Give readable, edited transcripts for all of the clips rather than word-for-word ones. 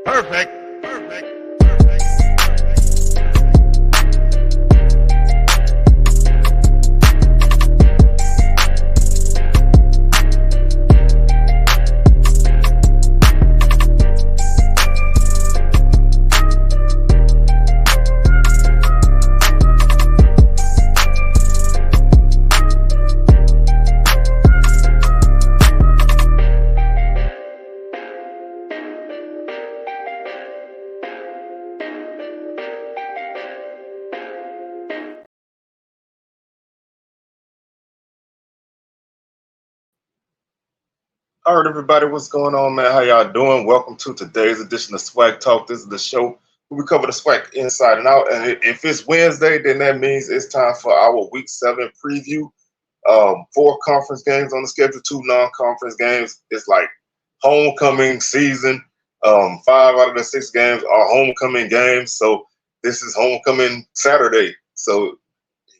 Perfect. Perfect. All right, everybody, what's going on, man? How y'all doing? Welcome to today's edition of SWAC Talk. This is the show where we cover the SWAC inside and out. And if it's Wednesday, then that means it's time for our Week 7 preview. 4 conference games on the schedule, 2 non-conference games. It's like homecoming season. 5 out of the 6 games are homecoming games. So this is homecoming Saturday. So,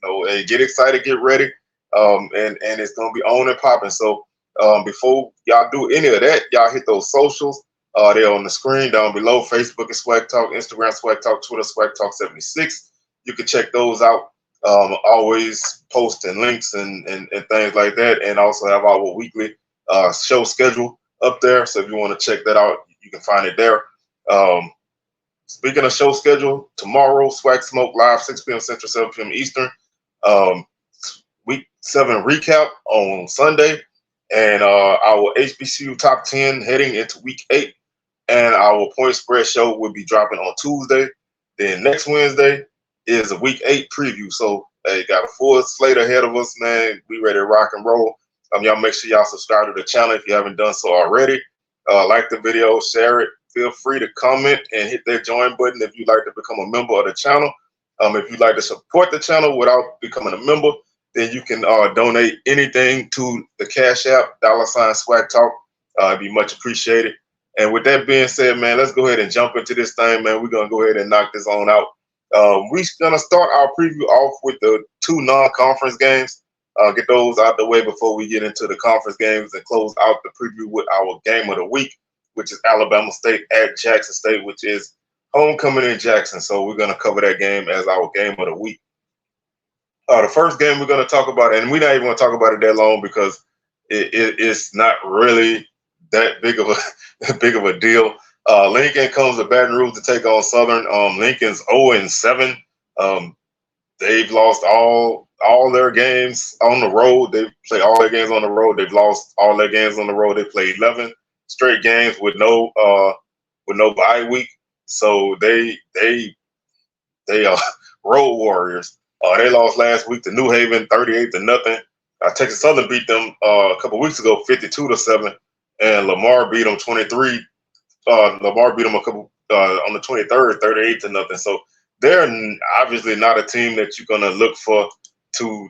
hey, get excited, get ready. And it's going to be on and popping. So, before y'all do any of that, y'all hit those socials. They're on the screen down below. Facebook is SWAC Talk, Instagram SWAC Talk, Twitter SWAC Talk 76. You can check those out. Always posting links and things like that, and also have our weekly show schedule up there. So if you want to check that out, you can find it there. Speaking of show schedule, tomorrow SWAC Smoke live 6 p.m. Central, 7 p.m. Eastern. Week 7 recap on Sunday. And our HBCU top 10 heading into week 8. And our point spread show will be dropping on Tuesday. Then next Wednesday is a week 8 preview. So they got a full slate ahead of us, man. We ready to rock and roll. Y'all make sure y'all subscribe to the channel if you haven't done so already. Like the video, share it. Feel free to comment and hit that join button if you'd like to become a member of the channel. If you'd like to support the channel without becoming a member, then you can donate anything to the Cash App, $SWAC Talk. It'd be much appreciated. And with that being said, man, let's go ahead and jump into this thing, man. We're going to go ahead and knock this on out. We're going to start our preview off with the 2 non-conference games. Get those out the way before we get into the conference games and close out the preview with our game of the week, which is Alabama State at Jackson State, which is homecoming in Jackson. So we're going to cover that game as our game of the week. The first game we're going to talk about, and we're not even going to talk about it that long because it's not really that big of a deal. Lincoln comes to Baton Rouge to take on Southern. Lincoln's 0-7. They've lost all their games on the road. They play all their games on the road. They've lost all their games on the road. They played 11 straight games with no bye week. So they are road warriors. They lost last week to New Haven, 38-0. Texas Southern beat them a couple weeks ago, 52-7, and Lamar beat them 23. Lamar beat them a couple on the 23rd, 38-0. So they're obviously not a team that you're gonna look for to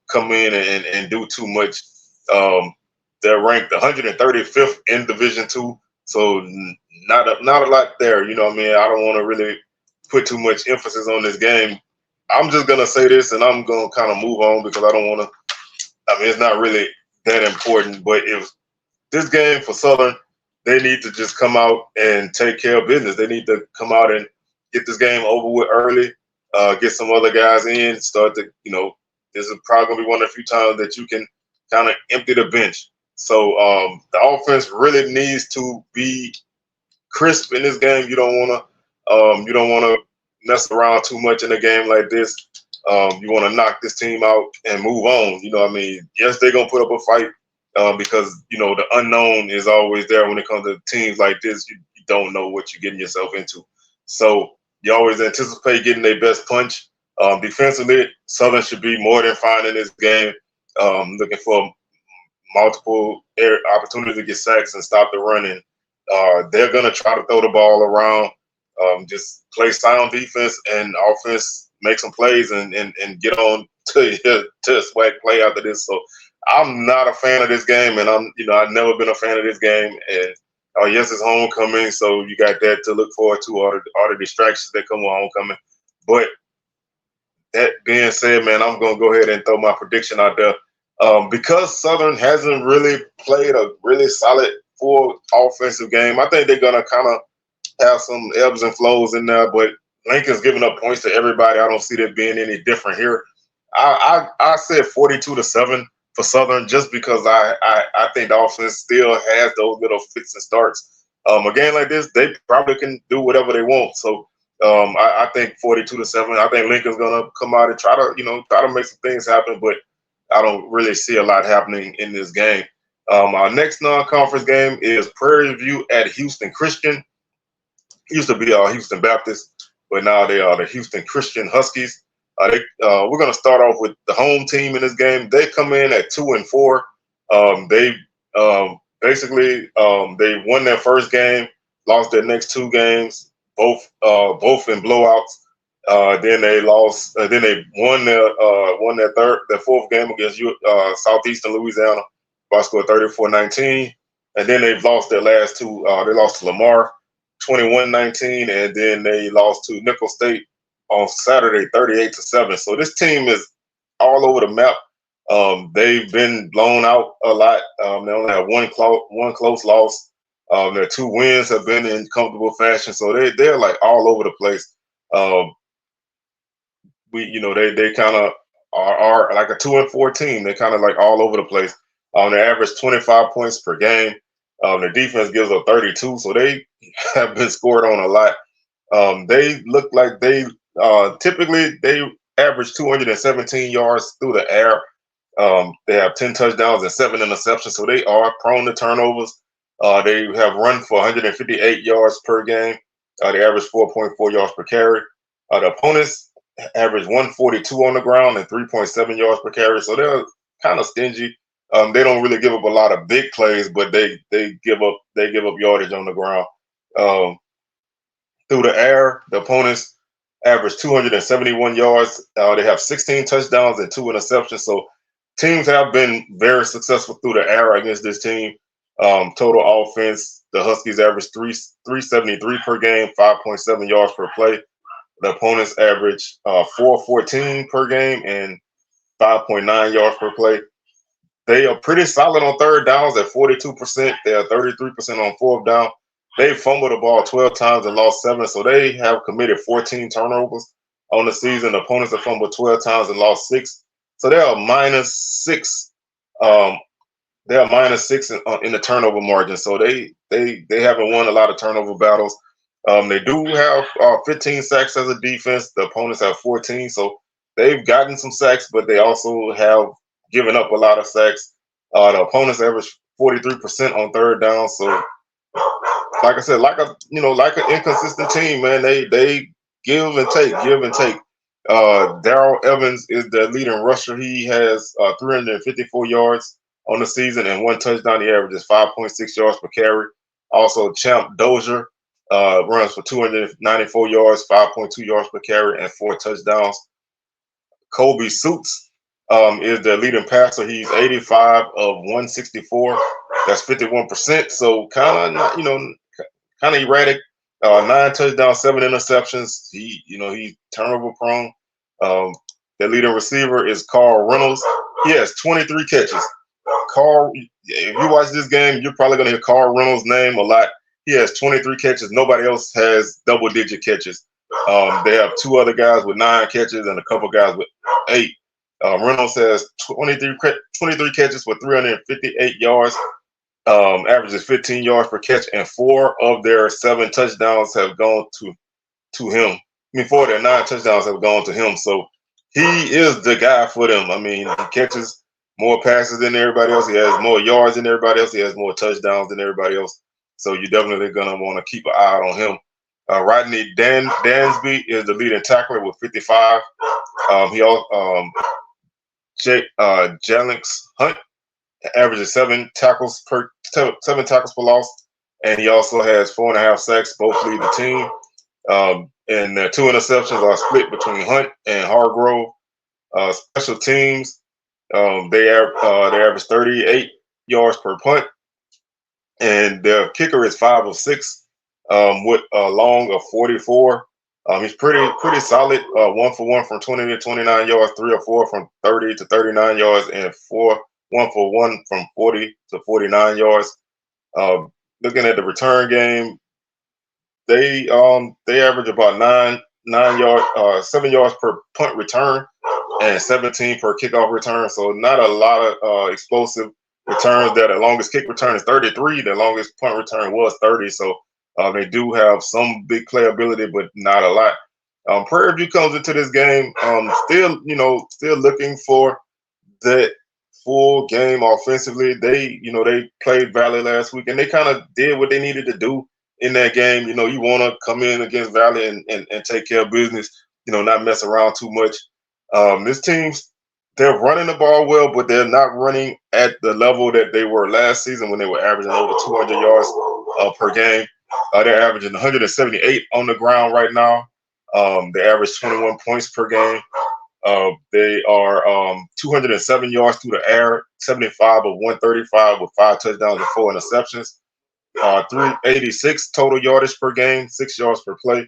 come in and do too much. They're ranked 135th in Division II, so not a lot there. You know what I mean? I don't want to really put too much emphasis on this game. I'm just going to say this, and I'm going to kind of move on because I don't want to – I mean, it's not really that important. But if this game for Southern, they need to just come out and take care of business. They need to come out and get this game over with early, get some other guys in, start to – this is probably going to be one of the few times that you can kind of empty the bench. So the offense really needs to be crisp in this game. You don't want to mess around too much in a game like this. You want to knock this team out and move on. You know what I mean? Yes, they're going to put up a fight because, the unknown is always there when it comes to teams like this. You don't know what you're getting yourself into. So you always anticipate getting their best punch. Defensively, Southern should be more than fine in this game, looking for multiple opportunities to get sacks and stop the running. They're going to try to throw the ball around. Just play sound defense and offense, make some plays and get on to SWAC play after this. So I'm not a fan of this game, and I've never been a fan of this game. And yes, it's homecoming, so you got that to look forward to, all the distractions that come with homecoming. But that being said, man, I'm gonna go ahead and throw my prediction out there. Because Southern hasn't really played a really solid full offensive game, I think they're gonna kind of have some ebbs and flows in there, but Lincoln's giving up points to everybody. I don't see that being any different here. I said 42-7 for Southern just because I think the offense still has those little fits and starts. A game like this, they probably can do whatever they want. So I think 42-7. I think Lincoln's gonna come out and try to make some things happen, but I don't really see a lot happening in this game. Our next non-conference game is Prairie View at Houston Christian. Used to be Houston Baptist, but now they are the Houston Christian Huskies. We're going to start off with the home team in this game. They come in at 2-4. They they won their first game, lost their next two games, both in blowouts. Then they lost. Then they won their fourth game against Southeastern Louisiana by a score 34-19. And then they've lost their last two. They lost to Lamar 21-19, and then they lost to Nickel State on Saturday 38-7. So this team is all over the map. They've been blown out a lot. They only have one close loss. Their two wins have been in comfortable fashion. So they're like all over the place. They kind of are like a 2-4 team. They're kind of like all over the place. They average 25 points per game. Their defense gives up 32, so they have been scored on a lot. They look like they typically average 217 yards through the air. They have 10 touchdowns and 7 interceptions, so they are prone to turnovers. They have run for 158 yards per game. They average 4.4 yards per carry. The opponents average 142 on the ground and 3.7 yards per carry, so they're kind of stingy. They don't really give up a lot of big plays, but they give up yardage on the ground. Through the air, the opponents average 271 yards. They have 16 touchdowns and 2 interceptions. So teams have been very successful through the air against this team. Total offense, the Huskies average 373 per game, 5.7 yards per play. The opponents average 414 per game and 5.9 yards per play. They are pretty solid on third downs at 42%. They are 33% on fourth down. They fumbled the ball 12 times and lost 7, so they have committed 14 turnovers on the season. The opponents have fumbled 12 times and lost 6, so they are -6. They are -6 in the turnover margin. So they haven't won a lot of turnover battles. They do have 15 sacks as a defense. The opponents have 14, so they've gotten some sacks, but they also have giving up a lot of sacks. The opponents average 43% on third down. So, like I said, like an inconsistent team, man. They give and take. Darrell Evans is the leading rusher. He has 354 yards on the season and 1 touchdown. He averages 5.6 yards per carry. Also, Champ Dozier runs for 294 yards, 5.2 yards per carry, and 4 touchdowns. Kobe Suits is the leading passer. He's 85 of 164. That's 51%. So kind of erratic. 9 touchdowns, 7 interceptions. He's turnover prone. The leading receiver is Carl Reynolds. He has 23 catches. Carl, if you watch this game, you're probably gonna hear Carl Reynolds' name a lot. He has 23 catches. Nobody else has double-digit catches. They have 2 other guys with 9 catches and a couple guys with 8. Reynolds has 23 catches for 358 yards, averages 15 yards per catch, and 4 of their 7 touchdowns have gone to him. 4 of their 9 touchdowns have gone to him. So he is the guy for them. I mean, he catches more passes than everybody else. He has more yards than everybody else. He has more touchdowns than everybody else. So you're definitely going to want to keep an eye on him. Rodney Dansby is the leading tackler with 55. Jalen Hunt averages 7 tackles per loss, and he also has 4.5 sacks. Both lead the team. And their 2 interceptions are split between Hunt and Hargrove. Special teams, they average 38 yards per punt, and their kicker is 5 of 6 with a long of 44. He's pretty solid. 1 for 1 from 20 to 29 yards, 3 or 4 from 30 to 39 yards, and 1 for 1 from 40 to 49 yards. Looking at the return game, they average about 7 yards per punt return and 17 per kickoff return. So not a lot of explosive returns. There, the longest kick return is 33. The longest punt return was 30. So they do have some big playability, but not a lot. Prairie View comes into this game still looking for that full game offensively. They played Valley last week, and they kind of did what they needed to do in that game. You want to come in against Valley and take care of business, not mess around too much. This team's they're running the ball well, but they're not running at the level that they were last season when they were averaging over 200 yards per game. They're averaging 178 on the ground right now. They average 21 points per game. They are 207 yards through the air, 75 of 135 with 5 touchdowns and 4 interceptions. 386 total yardage per game, 6 yards per play.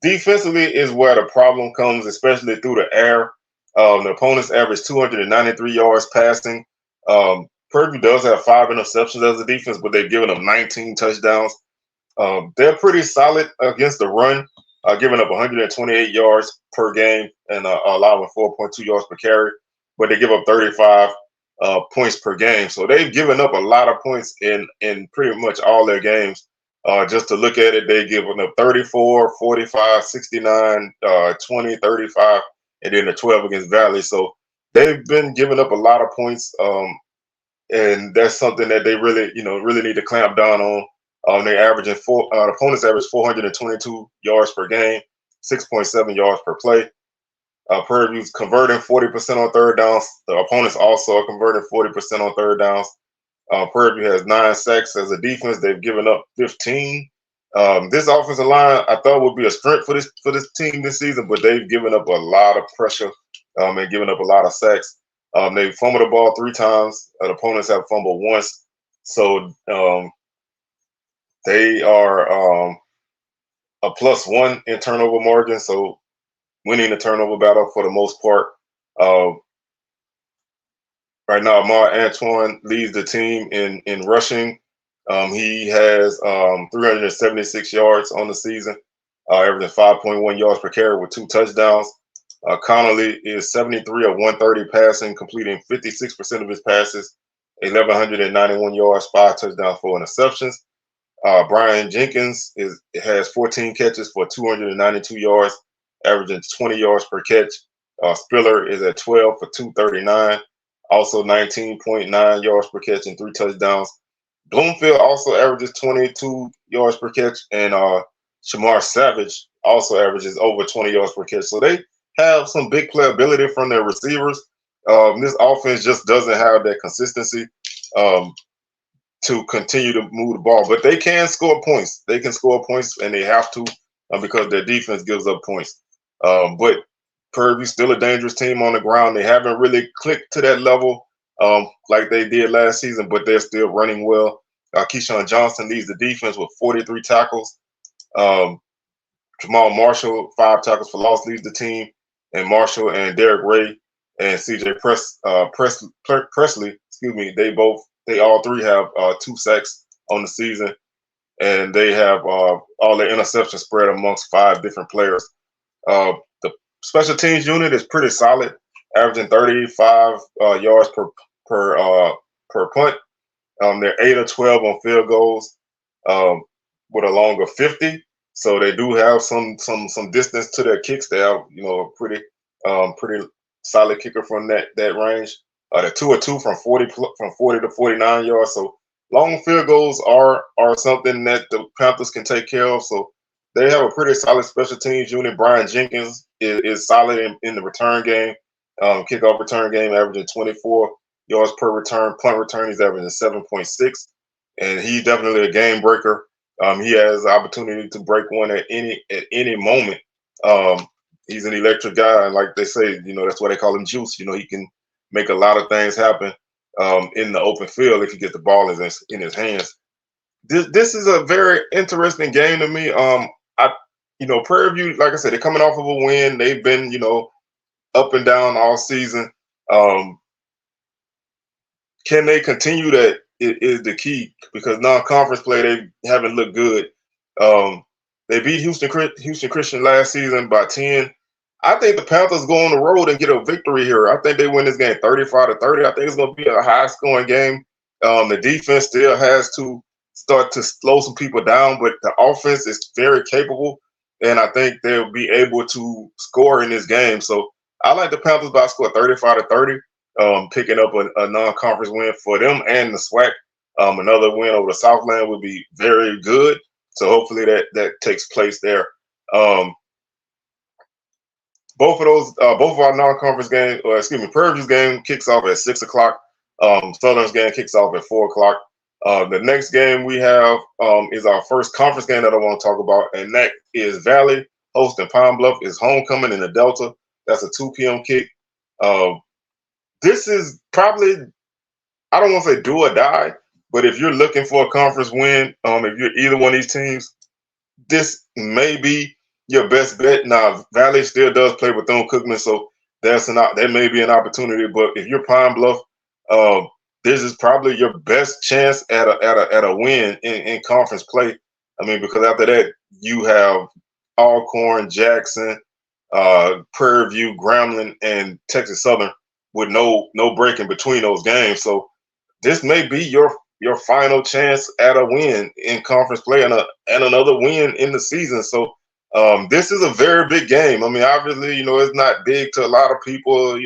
Defensively is where the problem comes, especially through the air. The opponents average 293 yards passing. Purdue does have 5 interceptions as a defense, but they've given up 19 touchdowns. They're pretty solid against the run, giving up 128 yards per game and allowing 4.2 yards per carry, but they give up 35 points per game. So they've given up a lot of points in pretty much all their games. Just to look at it, they've given up 34, 45, 69, 20, 35, and then the 12 against Valley. So they've been giving up a lot of points, and that's something that they really need to clamp down on. They averaging the opponents average 422 yards per game, 6.7 yards per play. Prairie View's converting 40% on third downs. The opponents also are converting 40% on third downs. Prairie View has 9 sacks as a defense. They've given up 15. This offensive line I thought would be a strength for this team this season, but they've given up a lot of pressure and given up a lot of sacks. They've fumbled the ball 3 times. The opponents have fumbled once. So they are a +1 in turnover margin, so winning the turnover battle for the most part. Right now, Amar Antoine leads the team in rushing. He has 376 yards on the season, averaging 5.1 yards per carry with 2 touchdowns. Connolly is 73 of 130 passing, completing 56% of his passes, 1,191 yards, 5 touchdowns, 4 interceptions. Brian Jenkins has 14 catches for 292 yards, averaging 20 yards per catch. Spiller is at 12 for 239, also 19.9 yards per catch and 3 touchdowns. Bloomfield also averages 22 yards per catch, and Shamar Savage also averages over 20 yards per catch. So they have some big playability from their receivers. This offense just doesn't have that consistency to continue to move the ball, but they can score points. They can score points, and they have to because their defense gives up points. But Purdue's still a dangerous team on the ground. They haven't really clicked to that level like they did last season, but they're still running well. Keyshawn Johnson leads the defense with 43 tackles. Jamal Marshall, 5 tackles for loss, leads the team. And Marshall and Derek Ray and CJ Presley, they all 3 have 2 sacks on the season. And they have all their interceptions spread amongst 5 different players. The special teams unit is pretty solid, averaging 35 yards per punt. They're 8 of 12 on field goals with a long of 50. So they do have some distance to their kicks. They have a pretty solid kicker from that range. They're 2 of 2 from 40 to 49 yards. So long field goals are something that the Panthers can take care of. So they have a pretty solid special teams unit. Brian Jenkins is solid in the return game, kickoff return game, averaging 24 yards per return. Punt return, he's averaging 7.6, and he's definitely a game breaker. He has the opportunity to break one at any moment. He's an electric guy, and like they say, that's why they call him Juice. He can make a lot of things happen in the open field if he gets the ball in his hands. This is a very interesting game to me. Prairie View, like I said, they're coming off of a win. They've been, up and down all season. Can they continue that? Is the key, because non-conference play, they haven't looked good. They beat Houston Christian last season by 10. I think the Panthers go on the road and get a victory here. I think they win this game 35-30. I think it's going to be a high-scoring game. The defense still has to start to slow some people down, but the offense is very capable, and I think they'll be able to score in this game. So I like the Panthers by a score 35-30, picking up a non-conference win for them and the SWAC. Another win over the Southland would be very good. So hopefully that takes place there. Both of our non-conference games, or excuse me, Prairie View's game kicks off at 6 o'clock. Southern's game kicks off at 4 o'clock. The next game we have is our first conference game that I want to talk about, and that is Valley hosting Pine Bluff. Is homecoming in the Delta. That's a 2 p.m. kick. This is probably, I don't want to say do or die, but if you're looking for a conference win, if you're either one of these teams, this may be your best bet. Now, Valley still does play Bethune-Cookman, so that may be an opportunity. But if you're Pine Bluff, this is probably your best chance at a win in conference play. I mean, because after that you have Alcorn, Jackson, Prairie View, Grambling, and Texas Southern with no break in between those games. So this may be your final chance at a win in conference play and another win in the season. So this is a very big game. I mean, obviously, it's not big to a lot of people.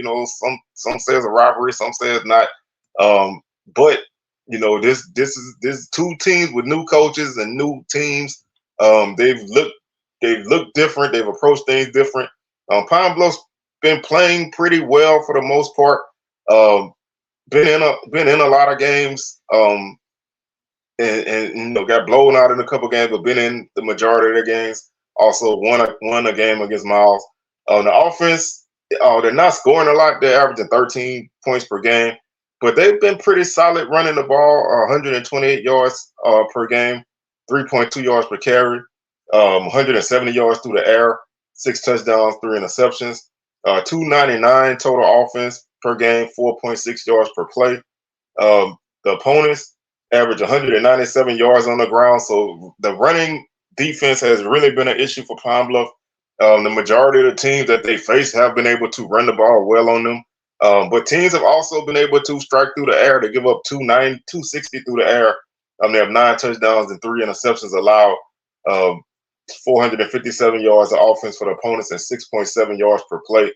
Some say it's a rivalry, some say it's not. But this is two teams with new coaches and new teams. They've looked different. They've approached things different. Pine Bluff's been playing pretty well for the most part. Been in a lot of games. And got blown out in a couple games, but been in the majority of their games. Also won a game against Miles. On the offense, they're not scoring a lot. They're averaging 13 points per game, but they've been pretty solid running the ball. 128 yards per game, 3.2 yards per carry, 170 yards through the air, 6 touchdowns, 3 interceptions, 299 total offense per game, 4.6 yards per play. The opponents average 197 yards on the ground. So the running defense has really been an issue for Pine Bluff. The majority of the teams that they face have been able to run the ball well on them. But teams have also been able to strike through the air. They give up 260 through the air. They have 9 touchdowns and 3 interceptions allowed. 457 yards of offense for the opponents and 6.7 yards per play.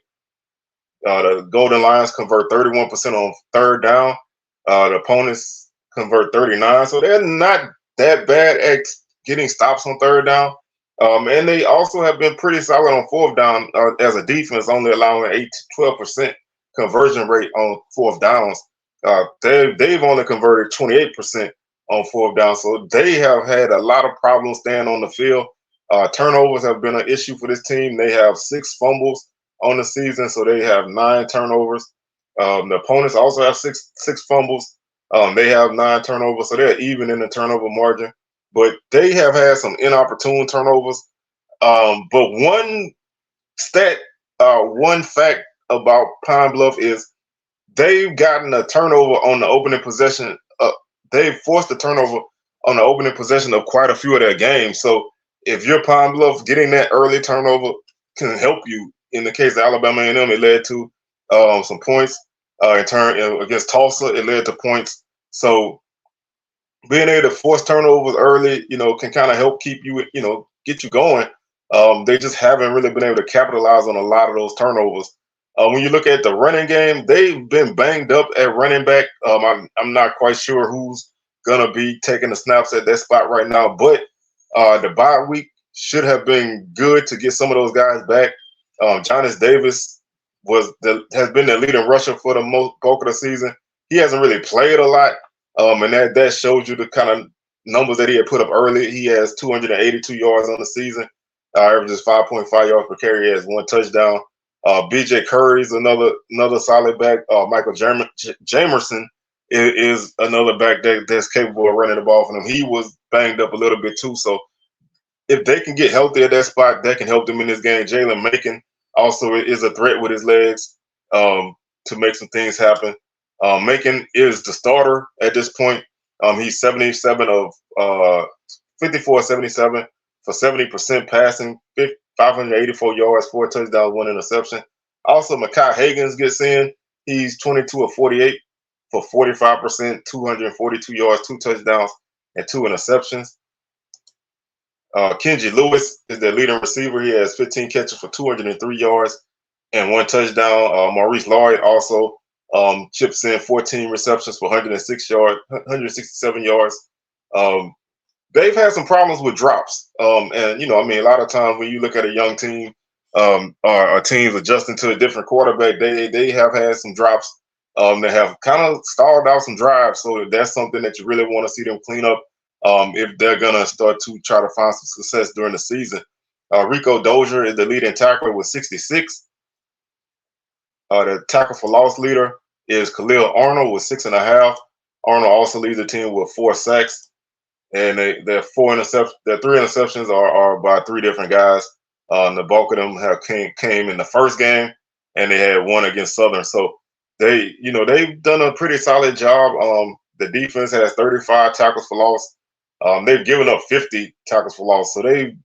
The Golden Lions convert 31% on third down. The opponents convert 39%, so they're not that bad at getting stops on third down. And they also have been pretty solid on fourth down as a defense, only allowing 8 to 12% conversion rate on fourth downs. They've only converted 28% on fourth down, so they have had a lot of problems staying on the field. Turnovers have been an issue for this team. They have 6 fumbles on the season, so they have 9 turnovers. The opponents also have six fumbles. They have 9 turnovers, so they're even in the turnover margin. But they have had some inopportune turnovers. But one fact about Pine Bluff is they've gotten a turnover on the opening possession. They've forced a turnover on the opening possession of quite a few of their games. So if you're Pine Bluff, getting that early turnover can help you. In the case of Alabama A&M, it led to some points. In turn, against Tulsa, it led to points. So being able to force turnovers early, can kind of help keep you, get you going. They just haven't really been able to capitalize on a lot of those turnovers. When you look at the running game, they've been banged up at running back. I'm not quite sure who's going to be taking the snaps at that spot right now, but the bye week should have been good to get some of those guys back. Jonas Davis has been the leading rusher for the bulk of the season. He hasn't really played a lot, and that shows you the kind of numbers that he had put up early. He has 282 yards on the season, averages 5.5 yards per carry. He has 1 touchdown. BJ Curry's another solid back. Michael Jamerson is another back that's capable of running the ball for them. He was banged up a little bit too, so if they can get healthy at that spot, that can help them in this game. Jalen Macon also is a threat with his legs to make some things happen. Macon is the starter at this point. He's 77 of 54-77 for 70% passing, 584 yards, 4 touchdowns, 1 interception. Also, Mekhi Higgins gets in. He's 22 of 48 for 45%, 242 yards, 2 touchdowns, and 2 interceptions. Kenji Lewis is their leading receiver. He has 15 catches for 203 yards and 1 touchdown. Maurice Lloyd also chips in 14 receptions for 167 yards. They've had some problems with drops. And, you know, I mean, a lot of times when you look at a young team or teams adjusting to a different quarterback, they have had some drops. They have kind of stalled out some drives. So that's something that you really want to see them clean up if they're going to start to try to find some success during the season. Rico Dozier is the leading tackler with 66. The tackle for loss leader is Khalil Arnold with 6.5. Arnold also leads the team with 4 sacks. And their 3 interceptions are by 3 different guys. The bulk of them came in the first game, and they had 1 against Southern. So they've done a pretty solid job. The defense has 35 tackles for loss. They've given up 50 tackles for loss. So the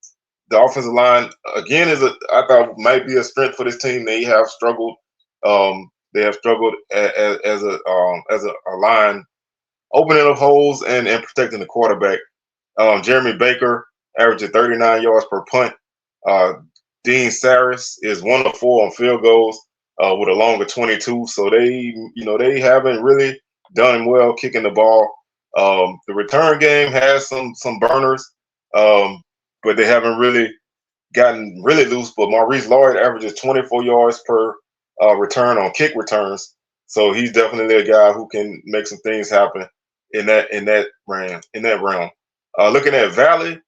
offensive line again I thought might be a strength for this team. They have struggled. They have struggled as a line, opening up holes and protecting the quarterback. Jeremy Baker averaging 39 yards per punt. Dean Saris is 1 of 4 on field goals with a longer 22. So they haven't really done well kicking the ball. The return game has some burners, but they haven't really gotten really loose. But Maurice Lloyd averages 24 yards per return on kick returns. So he's definitely a guy who can make some things happen in that realm. Looking at Valley,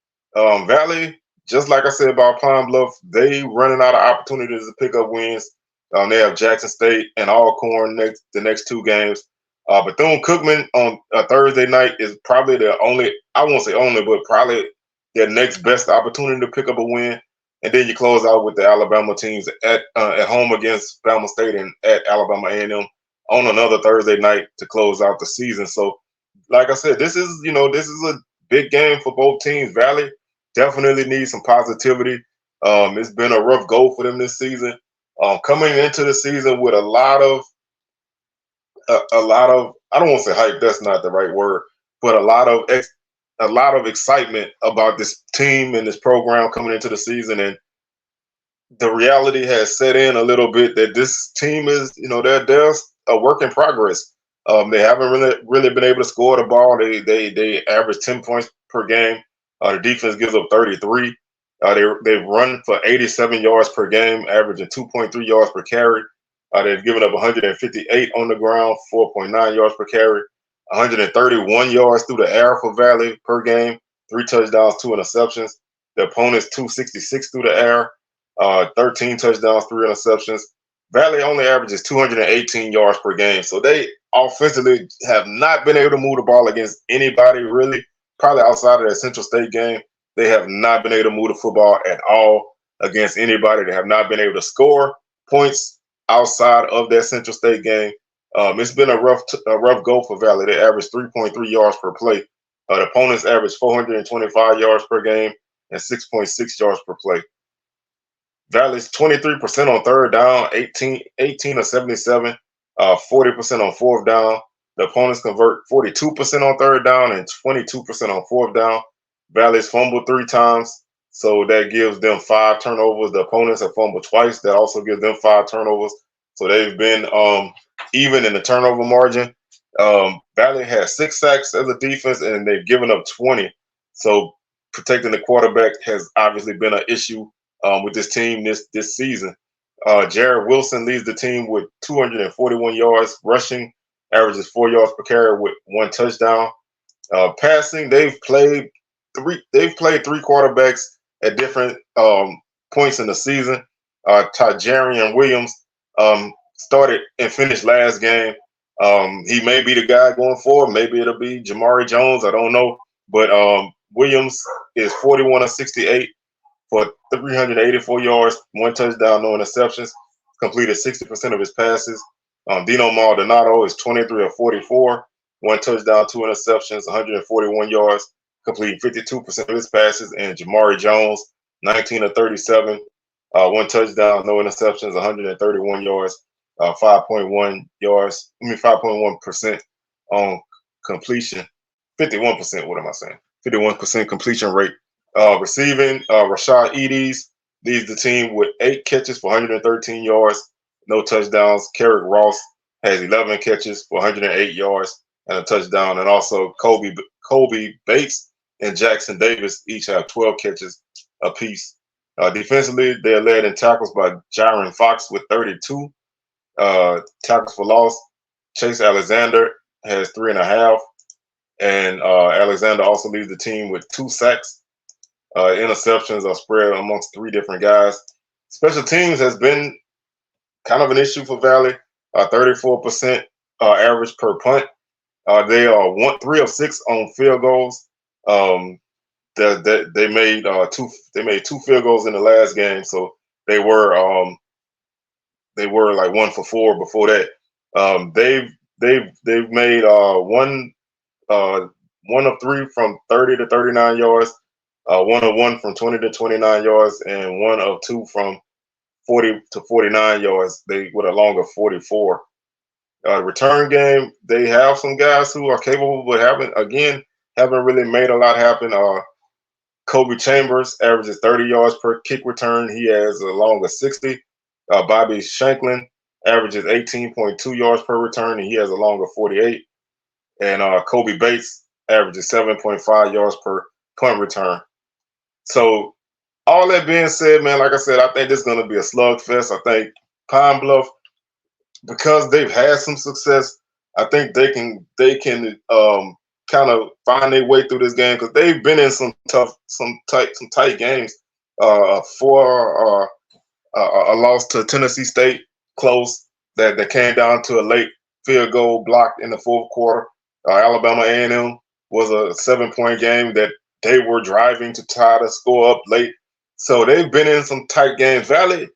just like I said about Pine Bluff, they running out of opportunities to pick up wins. They have Jackson State and Alcorn the next 2 games. Bethune-Cookman on a Thursday night is probably their only, I won't say only, but probably their next best opportunity to pick up a win. And then you close out with the Alabama teams at home against Bama State and at Alabama A&M on another Thursday night to close out the season. So, like I said, this is a big game for both teams. Valley definitely needs some positivity. It's been a rough go for them this season. Coming into the season with a lot of I don't want to say hype. That's not the right word, but a lot of excitement about this team and this program coming into the season. And the reality has set in a little bit that this team is, they're a work in progress. They haven't really been able to score the ball. They average 10 points per game. The defense gives up 33. They've run for 87 yards per game, averaging 2.3 yards per carry. They've given up 158 on the ground, 4.9 yards per carry, 131 yards through the air for Valley per game, 3 touchdowns, 2 interceptions. The opponent's 266 through the air, 13 touchdowns, 3 interceptions. Valley only averages 218 yards per game. So they offensively have not been able to move the ball against anybody, really, probably outside of that Central State game. They have not been able to move the football at all against anybody. They have not been able to score points outside of that Central State game. It's been a rough go for Valley. They average 3.3 yards per play. The opponents average 425 yards per game and 6.6 yards per play. Valley's 23% on third down, 18 of 77, 40% on fourth down. The opponents convert 42% on third down and 22% on fourth down. Valley's fumbled 3 times, so that gives them 5 turnovers. The opponents have fumbled twice. That also gives them 5 turnovers. So they've been even in the turnover margin. Valley has 6 sacks as a defense, and they've given up 20. So protecting the quarterback has obviously been an issue with this team this season. Jared Wilson leads the team with 241 yards rushing, averages 4 yards per carry with 1 touchdown. Passing, they've played 3 quarterbacks at different points in the season. Tajarian Williams started and finished last game. He may be the guy going forward. Maybe it'll be Jamari Jones. I don't know. But Williams is 41 of 68 for 384 yards, 1 touchdown, no interceptions. Completed 60% of his passes. Dino Maldonado is 23 of 44, 1 touchdown, 2 interceptions, 141 yards. completing 52% of his passes, and Jamari Jones, 19 of 37, one touchdown, no interceptions, 131 yards, 5.1 yards. 5.1% on completion. 51%. What am I saying? 51% completion rate. Receiving, Rashad Eades leads the team with 8 catches for 113 yards, no touchdowns. Kerrick Ross has 11 catches for 108 yards and a touchdown. And also Kobe Bates and Jackson Davis each have 12 catches apiece. Defensively, they're led in tackles by Jaron Fox with 32 tackles for loss. Chase Alexander has 3.5. And Alexander also leads the team with 2 sacks. Interceptions are spread amongst 3 different guys. Special teams has been kind of an issue for Valley. 34% average per punt. They are 3 of 6 on field goals. They made 2 field goals in the last game, so they were like 1 for 4 before that. They've made 1 of 3 from 30 to 39 yards, 1 of 1 from 20 to 29 yards, and 1 of 2 from 40 to 49 yards. They with a long of 44. Return game, they have some guys who are capable, but haven't really made a lot happen. Kobe Chambers averages 30 yards per kick return. He has a long of 60. Bobby Shanklin averages 18.2 yards per return, and he has a long of 48. And Kobe Bates averages 7.5 yards per punt return. So all that being said, man, like I said, I think this is going to be a slugfest. I think Pine Bluff, because they've had some success, I think they can kind of find their way through this game, because they've been in some tight games. For a loss to Tennessee State, close, that came down to a late field goal blocked in the 4th quarter. Alabama A&M was a 7-point game that they were driving to tie the score up late. So they've been in some tight games. Valley,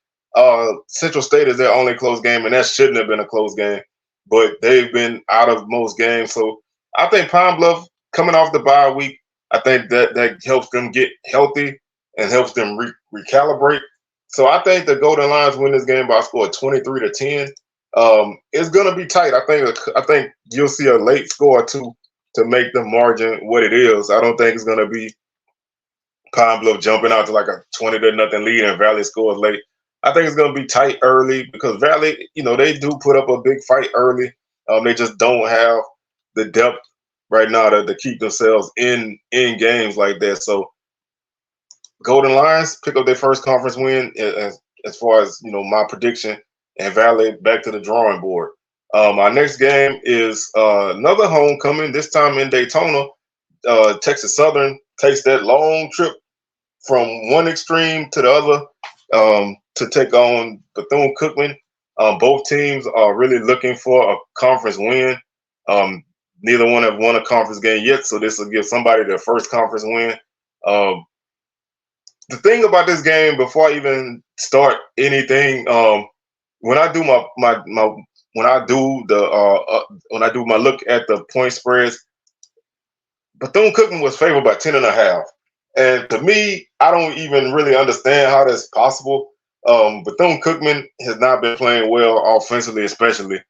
Central State is their only close game, and that shouldn't have been a close game, but they've been out of most games. So I think Pine Bluff, coming off the bye week, I think that helps them get healthy and helps them recalibrate. So I think the Golden Lions win this game by a score of 23-10. It's going to be tight. I think you'll see a late score or 2 to make the margin what it is. I don't think it's going to be Pine Bluff jumping out to like a 20-0 lead and Valley scores late. I think it's going to be tight early, because Valley, they do put up a big fight early. They just don't have the depth right now to keep themselves in games like that. So Golden Lions pick up their first conference win as far as, my prediction, and Valley back to the drawing board. Our next game is another homecoming, this time in Daytona. Texas Southern takes that long trip from one extreme to the other to take on Bethune-Cookman. Both teams are really looking for a conference win. Neither one have won a conference game yet, so this will give somebody their first conference win. The thing about this game, before I even start anything, when I do my look at the point spreads, Bethune-Cookman was favored by 10.5. And to me, I don't even really understand how that's possible. Bethune-Cookman has not been playing well offensively, especially.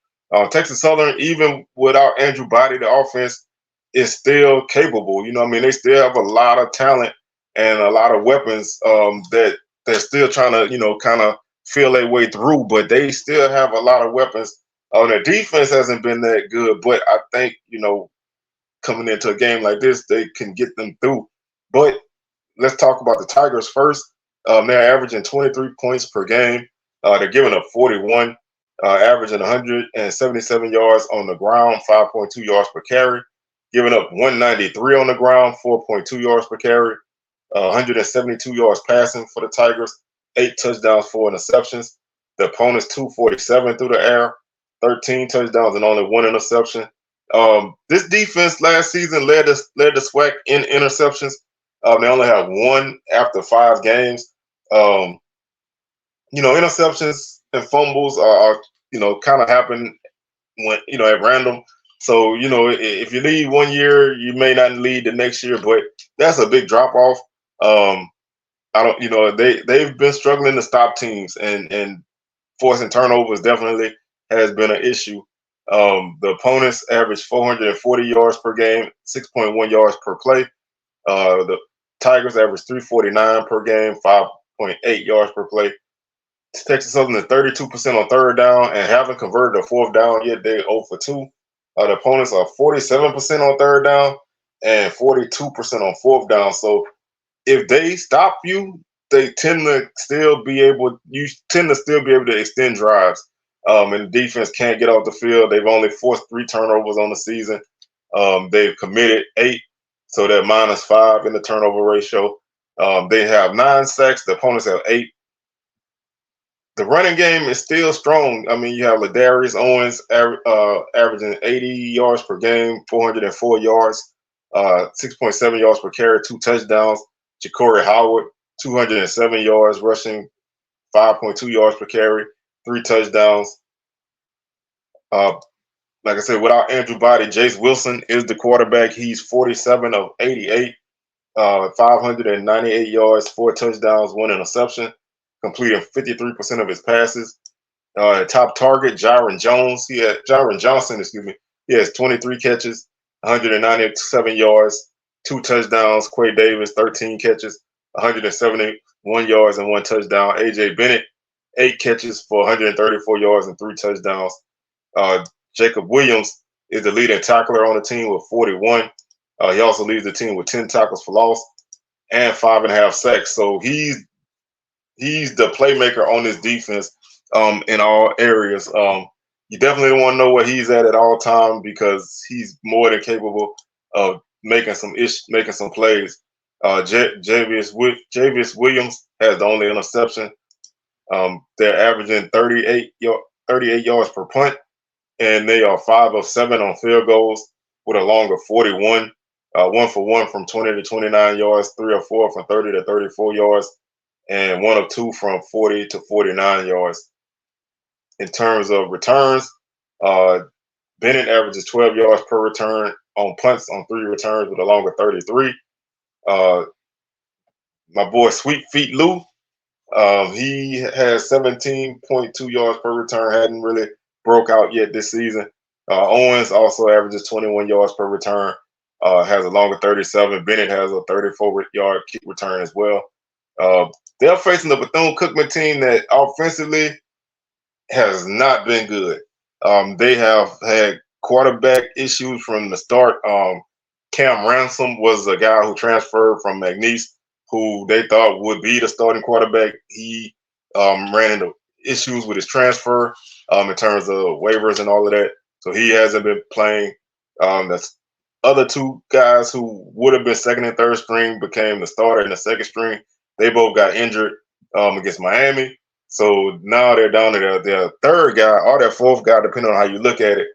Texas Southern, even without Andrew Body, the offense is still capable. They still have a lot of talent and a lot of weapons that they're still trying to, kind of feel their way through, but they still have a lot of weapons. Their defense hasn't been that good, but I think, coming into a game like this, they can get them through. But let's talk about the Tigers first. They're averaging 23 points per game. They're giving up 41, averaging 177 yards on the ground, 5.2 yards per carry. Giving up 193 on the ground, 4.2 yards per carry. 172 yards passing for the Tigers, 8 touchdowns, 4 interceptions. The opponent's 247 through the air, 13 touchdowns, and only 1 interception. This defense last season led the SWAC in interceptions. They only have 1 after 5 games. Interceptions and fumbles are kind of happen when, at random. So, if you lead one year, you may not lead the next year, but that's a big drop off. Um, I don't, they've been struggling to stop teams, and forcing turnovers definitely has been an issue. The opponents average 440 yards per game, 6.1 yards per play. The Tigers average 349 per game, 5.8 yards per play. Texas Southern is 32% on third down and haven't converted a fourth down yet. They 0 for 2. The opponents are 47% on third down and 42% on fourth down. So if they stop you, they tend to still be able. You tend to still be able to extend drives. And the defense can't get off the field. They've only forced 3 turnovers on the season. They've committed 8, so they're -5 in the turnover ratio. They have 9 sacks. The opponents have 8. The running game is still strong. I mean, you have Ladarius Owens averaging 80 yards per game, 404 yards, 6.7 yards per carry, 2 touchdowns. Ja'Cory Howard, 207 yards rushing, 5.2 yards per carry, 3 touchdowns. Uh, like I said, without Andrew Body, Jace Wilson is the quarterback. He's 47 of 88, 598 yards, 4 touchdowns, 1 interception, completing 53% of his passes. Top target, Jaron Johnson, excuse me. He has 23 catches, 197 yards, 2 touchdowns. Quay Davis, 13 catches, 171 yards and 1 touchdown. AJ Bennett, 8 catches for 134 yards and 3 touchdowns. Jacob Williams is the leading tackler on the team with 41. He also leads the team with 10 tackles for loss and 5.5 sacks. So he's the playmaker on this defense in all areas. You definitely want to know where he's at all time because he's more than capable of making some plays. Javius Williams has the only interception. They're averaging 38 yards per punt, and they are 5 of 7 on field goals with a long of 41. 1 for 1 from 20 to 29 yards, 3 or 4 from 30 to 34 yards, and 1 of 2 from 40 to 49 yards. In terms of returns, Bennett averages 12 yards per return on punts on 3 returns with a long of 33. My boy Sweet Feet Lou, he has 17.2 yards per return, hadn't really broke out yet this season. Owens also averages 21 yards per return, has a long of 37. Bennett has a 34-yard kick return as well. They're facing the Bethune-Cookman team that offensively has not been good. They have had quarterback issues from the start. Cam Ransom was a guy who transferred from McNeese, who they thought would be the starting quarterback. He ran into issues with his transfer in terms of waivers and all of that. So he hasn't been playing. The other 2 guys who would have been second and third string became the starter in the second string. They both got injured against Miami. So now they're down to their third guy or their fourth guy, depending on how you look at it.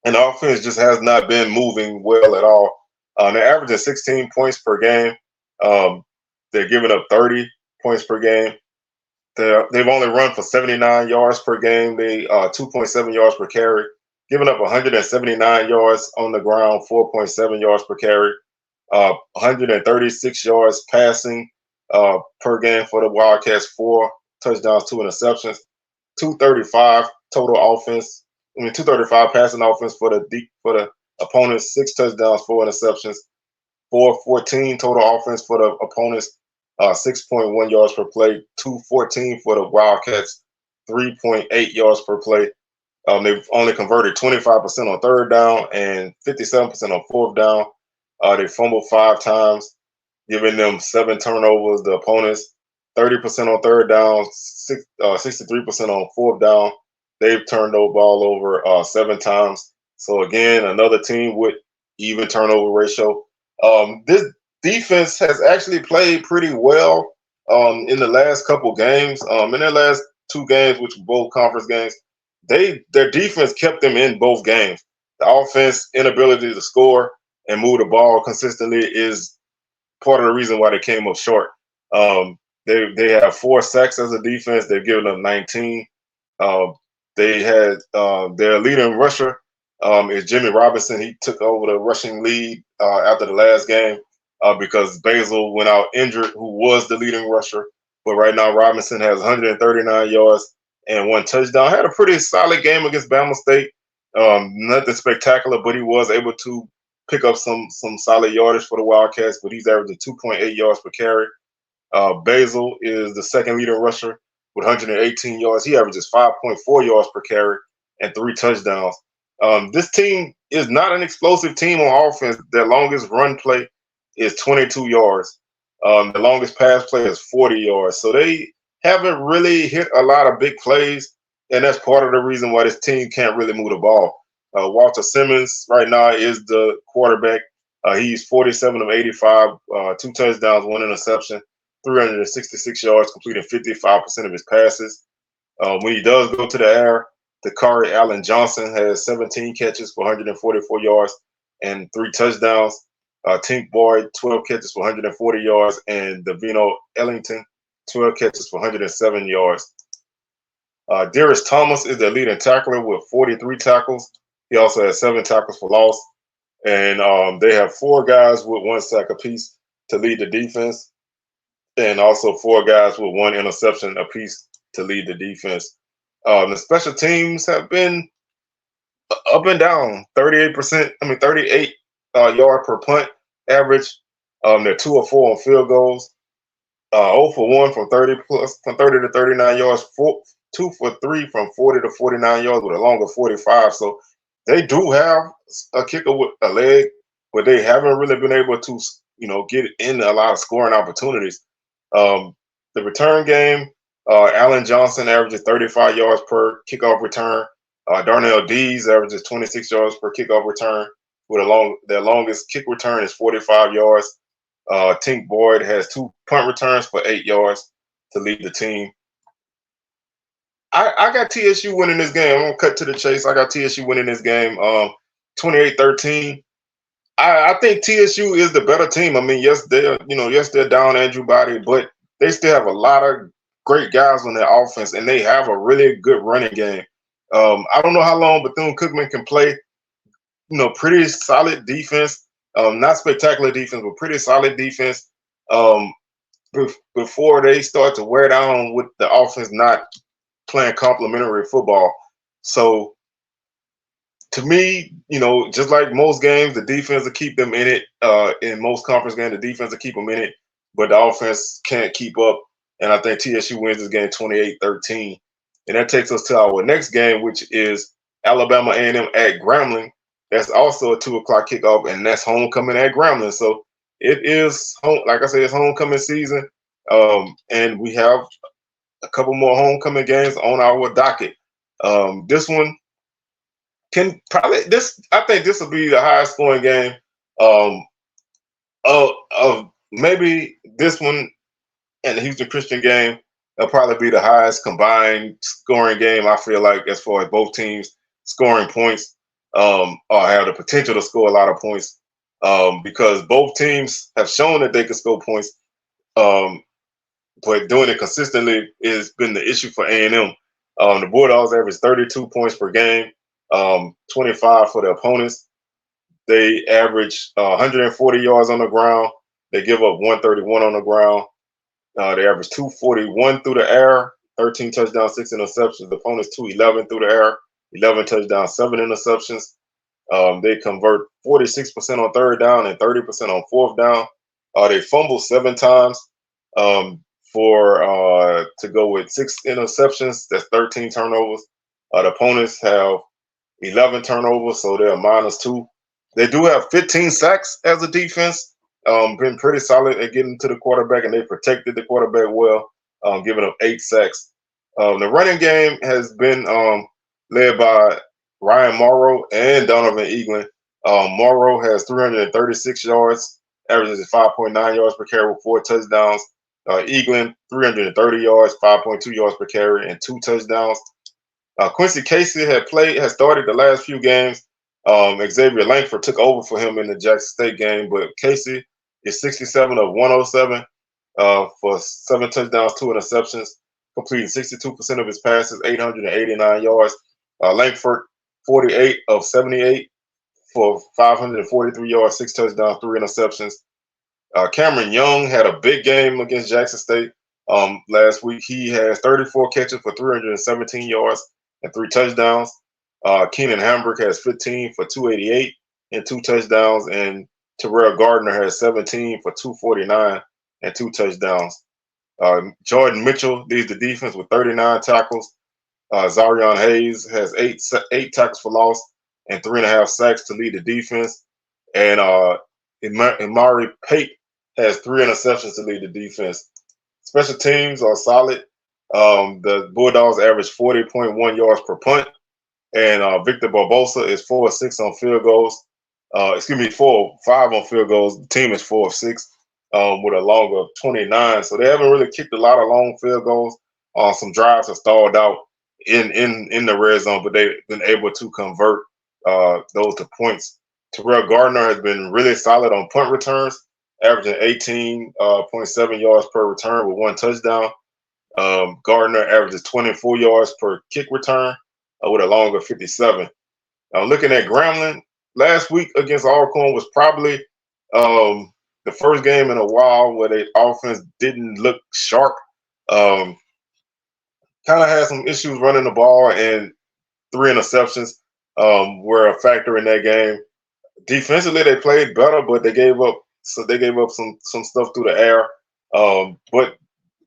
And the offense just has not been moving well at all. They're averaging 16 points per game. They're giving up 30 points per game. They've only run for 79 yards per game. They 2.7 yards per carry, giving up 179 yards on the ground, 4.7 yards per carry, 136 yards passing per game for the Wildcats, 4 touchdowns, 2 interceptions, 235 total offense. 235 passing offense for the opponents, 6 touchdowns, 4 interceptions, 414 total offense for the opponents, 6.1 yards per play, 214 for the Wildcats, 3.8 yards per play. They've only converted 25% on third down and 57% on fourth down. They fumbled 5 times, giving them 7 turnovers. The opponents, 30% on third down, 63% on fourth down. They've turned the ball over 7 times. So again, another team with even turnover ratio. This defense has actually played pretty well in the last couple games. In their last 2 games, which were both conference games, their defense kept them in both games. The offense inability to score and move the ball consistently is part of the reason why they came up short. They have 4 sacks as a defense. They've given up 19. They had their leading rusher is Jimmy Robinson. He took over the rushing lead after the last game because Basil went out injured, who was the leading rusher. But right now, Robinson has 139 yards and 1 touchdown. Had a pretty solid game against Bama State. Nothing spectacular, but he was able to pick up some solid yardage for the Wildcats. But he's averaging 2.8 yards per carry. Basil is the second leading rusher with 118 yards. He averages 5.4 yards per carry and 3 touchdowns. This team is not an explosive team on offense. Their longest run play is 22 yards. The longest pass play is 40 yards. So they haven't really hit a lot of big plays, and that's part of the reason why this team can't really move the ball. Walter Simmons right now is the quarterback. He's 47 of 85, 2 touchdowns, 1 interception, 366 yards, completing 55% of his passes. When he does go to the air, Dakari Allen Johnson has 17 catches for 144 yards and 3 touchdowns. Tink Boyd, 12 catches for 140 yards, and Davino Ellington, 12 catches for 107 yards. Darius Thomas is their leading tackler with 43 tackles. He also has 7 tackles for loss. And they have 4 guys with 1 sack apiece to lead the defense, and also 4 guys with 1 interception apiece to lead the defense. The special teams have been up and down. 38 yard per punt average. They're 2 of 4 on field goals. 0 for 1 from 30 to 39 yards. 2 for 3 from 40 to 49 yards with a longer 45. So they do have a kicker with a leg, but they haven't really been able to, get in a lot of scoring opportunities. The return game, Allen Johnson averages 35 yards per kickoff return. Darnell Dees averages 26 yards per kickoff return. Their longest kick return is 45 yards. Tink Boyd has 2 punt returns for 8 yards to lead the team. I got TSU winning this game. I'm gonna cut to the chase. I got TSU winning this game, 28-13. I think TSU is the better team. I mean, yes, they're down Andrew Body, but they still have a lot of great guys on their offense, and they have a really good running game. I don't know how long Bethune-Cookman can play. Pretty solid defense. Not spectacular defense, but pretty solid defense. Before they start to wear down with the offense not playing complementary football. So to me, just like most games, the defense will keep them in it. In most conference games, the defense will keep them in it, but the offense can't keep up. And I think TSU wins this game 28-13. And that takes us to our next game, which is Alabama A&M at Grambling. That's also a 2:00 kickoff, and that's homecoming at Grambling. So it is, like I said, it's homecoming season. And we have a couple more homecoming games on our docket. This one I think this will be the highest scoring game of maybe this one and the Houston Christian game. It'll probably be the highest combined scoring game, I feel like, as far as both teams scoring points or have the potential to score a lot of points because both teams have shown that they can score points. But doing it consistently has been the issue for A&M. The Bulldogs average 32 points per game, 25 for the opponents. They average 140 yards on the ground. They give up 131 on the ground. They average 241 through the air, 13 touchdowns, 6 interceptions. The opponents 211 through the air, 11 touchdowns, 7 interceptions. They convert 46% on third down and 30% on fourth down. They fumble 7 times. To go with 6 interceptions, that's 13 turnovers. The opponents have 11 turnovers, so they're -2. They do have 15 sacks as a defense. Been pretty solid at getting to the quarterback, and they protected the quarterback well, giving up 8 sacks. The running game has been led by Ryan Morrow and Donovan Eaglin. Morrow has 336 yards, averages 5.9 yards per carry with 4 touchdowns. Eaglin, 330 yards, 5.2 yards per carry, and 2 touchdowns. Quincy Casey has started the last few games. Xavier Langford took over for him in the Jackson State game, but Casey is 67 of 107 for 7 touchdowns, 2 interceptions, completing 62% of his passes, 889 yards. Langford 48 of 78 for 543 yards, 6 touchdowns, 3 interceptions. Cameron Young had a big game against Jackson State last week. He has 34 catches for 317 yards and 3 touchdowns. Keenan Hambrick has 15 for 288 and 2 touchdowns. And Terrell Gardner has 17 for 249 and 2 touchdowns. Jordan Mitchell leads the defense with 39 tackles. Zarion Hayes has eight tackles for loss and 3.5 sacks to lead the defense. And Imari Pate has 3 interceptions to lead the defense. Special teams are solid. The Bulldogs average 40.1 yards per punt. And Victor Barbosa is 4 of 6 on field goals. 4 of 5 on field goals. The team is 4 of 6 with a long of 29. So they haven't really kicked a lot of long field goals. Some drives have stalled out in the red zone, but they've been able to convert those to points. Terrell Gardner has been really solid on punt returns, averaging 18.7 yards per return with 1 touchdown. Gardner averages 24 yards per kick return with a long of 57. Looking at Grambling, last week against Alcorn was probably the first game in a while where the offense didn't look sharp. Kind of had some issues running the ball, and 3 interceptions were a factor in that game. Defensively, they played better, but they gave up. So they gave up some stuff through the air. But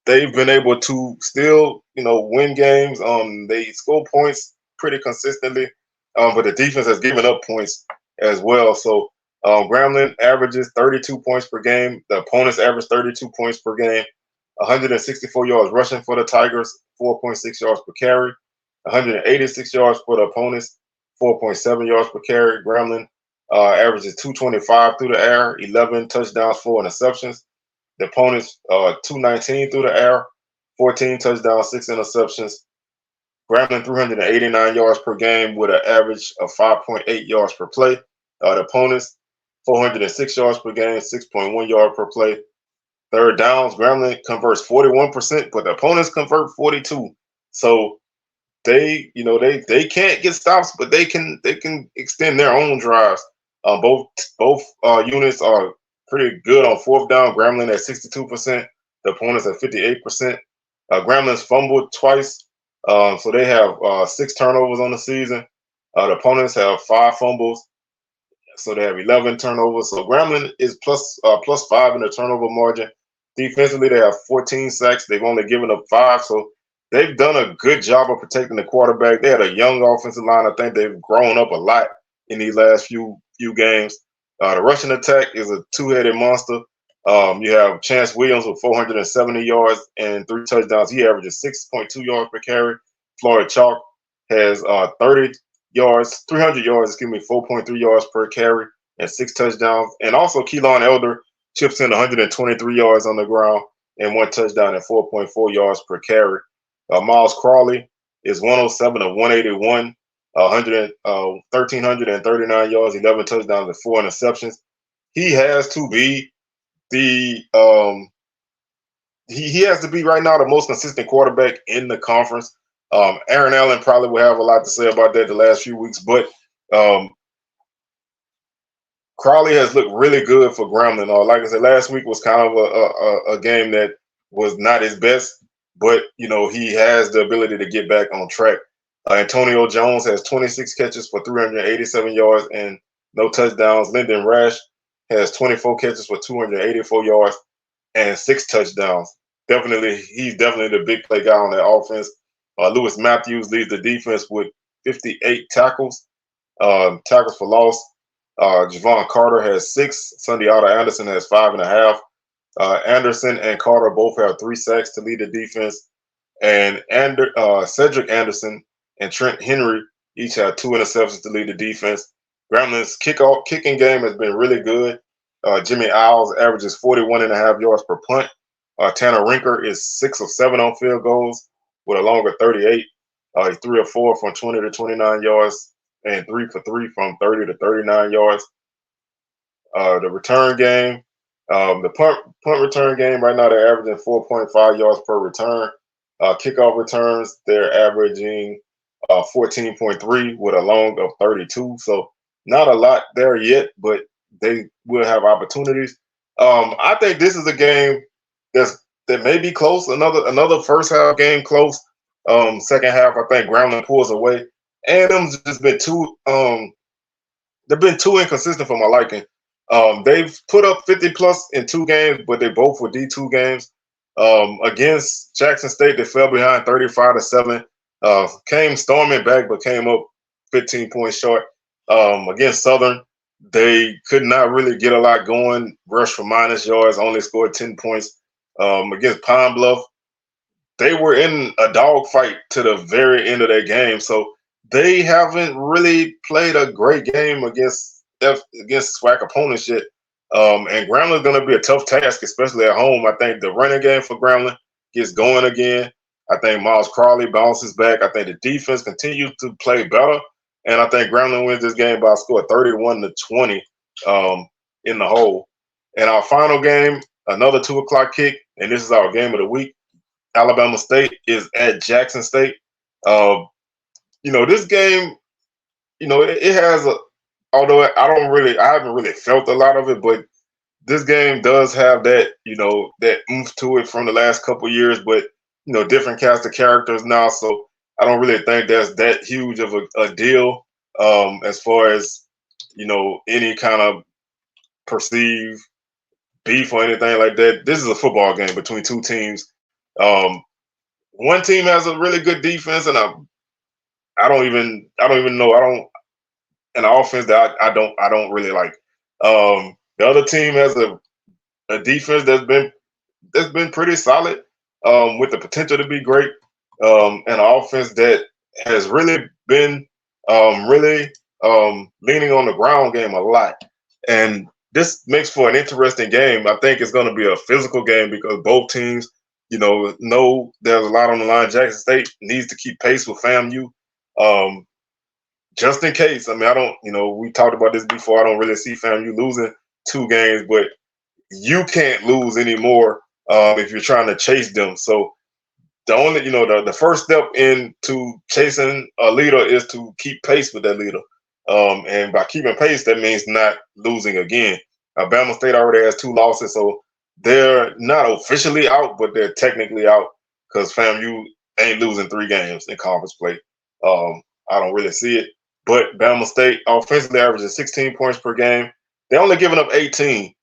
they've been able to still, win games. They score points pretty consistently, but the defense has given up points as well. So Grambling averages 32 points per game. The opponents average 32 points per game. 164 yards rushing for the Tigers, 4.6 yards per carry. 186 yards for the opponents, 4.7 yards per carry. Grambling averages 225 through the air, 11 touchdowns, 4 interceptions. The opponents 219 through the air, 14 touchdowns, 6 interceptions. Grambling 389 yards per game with an average of 5.8 yards per play. The opponents 406 yards per game, 6.1 yard per play. Third downs, Grambling converts 41%, but the opponents convert 42. So they can't get stops, but they can extend their own drives. Both units are pretty good on fourth down. Grambling at 62%, the opponents at 58%. Grambling's fumbled twice, so they have 6 turnovers on the season. The opponents have 5 fumbles, so they have 11 turnovers. So Grambling is plus 5 in the turnover margin. Defensively, they have 14 sacks. They've only given up 5, so they've done a good job of protecting the quarterback. They had a young offensive line. I think they've grown up a lot in these last few games. The rushing attack is a two-headed monster. You have Chance Williams with 470 yards and 3 touchdowns. He averages 6.2 yards per carry. Floyd Chalk has 300 yards, 4.3 yards per carry and 6 touchdowns. And also Keelan Elder chips in 123 yards on the ground and 1 touchdown and 4.4 yards per carry. Miles Crawley is 107 of 181, 1,339 yards, 11 touchdowns, and 4 interceptions. He has to be he has to be right now the most consistent quarterback in the conference. Aaron Allen probably will have a lot to say about that the last few weeks, but Crawley has looked really good for Grambling. Like I said, last week was kind of a game that was not his best, but he has the ability to get back on track. Antonio Jones has 26 catches for 387 yards and no touchdowns. Lyndon Rash has 24 catches for 284 yards and 6 touchdowns. He's definitely the big play guy on that offense. Lewis Matthews leads the defense with 58 tackles for loss. Javon Carter has 6. Sundiata Anderson has 5.5. Anderson and Carter both have 3 sacks to lead the defense. And Cedric Anderson and Trent Henry each have 2 interceptions to lead the defense. Grambling's kicking game has been really good. Jimmy Isles averages 41.5 yards per punt. Tanner Rinker is 6 of 7 on field goals with a longer 38. He's 3 of 4 from 20 to 29 yards and 3 for 3 from 30 to 39 yards. The return game, the punt return game, right now they're averaging 4.5 yards per return. Kickoff returns, they're averaging 14.3 with a long of 32. So not a lot there yet, but they will have opportunities. I think this is a game that may be close. Another first half game close. Second half, I think Grambling pulls away. And them's just been too they've been too inconsistent for my liking. They've put up 50 plus in 2 games, but they both were D2 games. Against Jackson State, they fell behind 35-7. Came storming back, but came up 15 points short. Against Southern, they could not really get a lot going. Rushed for minus yards, only scored 10 points. Against Pine Bluff, they were in a dogfight to the very end of their game. So they haven't really played a great game against SWAC opponents yet. And Grambling is going to be a tough task, especially at home. I think the running game for Grambling gets going again. I think Miles Crawley bounces back. I think the defense continues to play better. And I think Grambling wins this game by a score of 31-20 in the whole. And our final game, another 2 o'clock kick, and this is our game of the week. Alabama State is at Jackson State. This game, it has although I haven't really felt a lot of it, but this game does have that, that oomph to it from the last couple of years, but, different cast of characters now. So I don't really think that's that huge of a deal as far as, any kind of perceived beef or anything like that. This is a football game between 2 teams. One team has a really good defense, and I don't even know. An offense that I don't really like. The other team has a defense that's been pretty solid, with the potential to be great, and an offense that has really been leaning on the ground game a lot. And this makes for an interesting game. I think it's going to be a physical game because both teams, know there's a lot on the line. Jackson State needs to keep pace with FAMU. Just in case. I mean, I don't, we talked about this before. I don't really see FAMU losing 2 games, but you can't lose anymore if you're trying to chase them. So the only, the first step into chasing a leader is to keep pace with that leader. And by keeping pace, that means not losing again. Alabama State already has 2 losses, so they're not officially out, but they're technically out because FAMU ain't losing 3 games in conference play. I don't really see it. But Bama State offensively averages 16 points per game. They're only giving up 18.